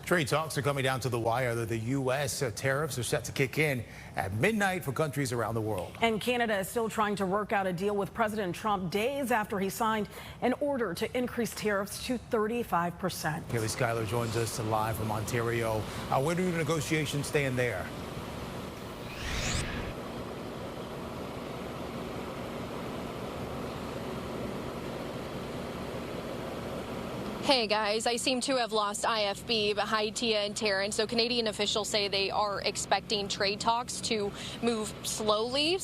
Trade talks are coming down to the wire. The U.S. tariffs are set to kick in at midnight for countries around the world. And Canada is still trying to work out a deal with President Trump days after he signed an order to increase tariffs to 35%. Kaylee Schuyler joins us live from Ontario. Where do the negotiations stand there? Hey guys, I seem to have lost IFB, but hi Tia and Taryn. So Canadian officials say they are expecting trade talks to move slowly,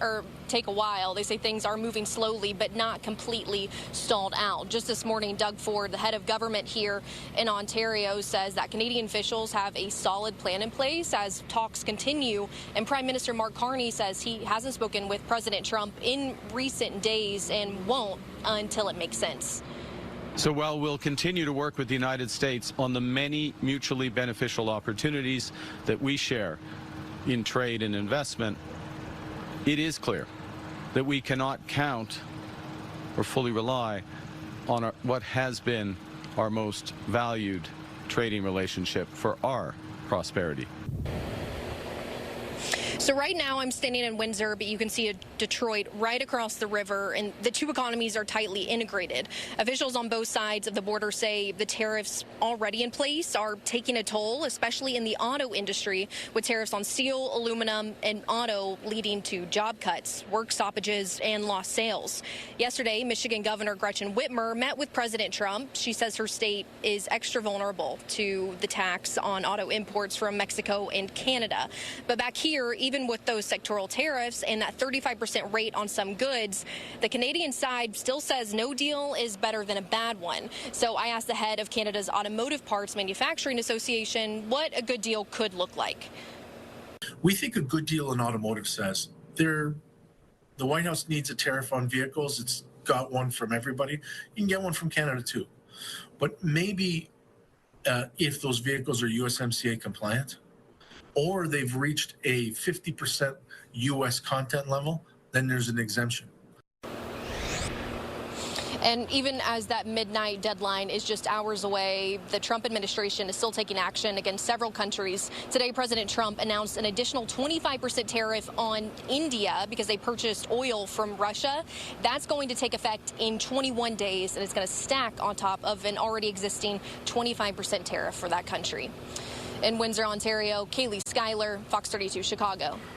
or take a while. They say things are moving slowly, but not completely stalled out. Just this morning, Doug Ford, the head of government here in Ontario, says that Canadian officials have a solid plan in place as talks continue. And Prime Minister Mark Carney says he hasn't spoken with President Trump in recent days and won't until it makes sense. So while we'll continue to work with the United States on the many mutually beneficial opportunities that we share in trade and investment, it is clear that we cannot count or fully rely on what has been our most valued trading relationship for our prosperity. So right now I'm standing in Windsor, but you can see Detroit right across the river, and the two economies are tightly integrated. Officials on both sides of the border say the tariffs already in place are taking a toll, especially in the auto industry, with tariffs on steel, aluminum, and auto leading to job cuts, work stoppages, and lost sales. Yesterday, Michigan Governor Gretchen Whitmer met with President Trump. She says her state is extra vulnerable to the tax on auto imports from Mexico and Canada. But back here, even with those sectoral tariffs and that 35% rate on some goods, the Canadian side still says no deal is better than a bad one. So I asked the head of Canada's Automotive Parts Manufacturing Association what a good deal could look like. We think a good deal in automotive says the White House needs a tariff on vehicles. It's got one from everybody. You can get one from Canada too. But maybe if those vehicles are USMCA compliant, or they've reached a 50% U.S. content level, then there's an exemption. And even as that midnight deadline is just hours away, the Trump administration is still taking action against several countries. Today, President Trump announced an additional 25% tariff on India because they purchased oil from Russia. That's going to take effect in 21 days, and it's going to stack on top of an already existing 25% tariff for that country. In Windsor, Ontario, Kaylee Schuyler, Fox 32 Chicago.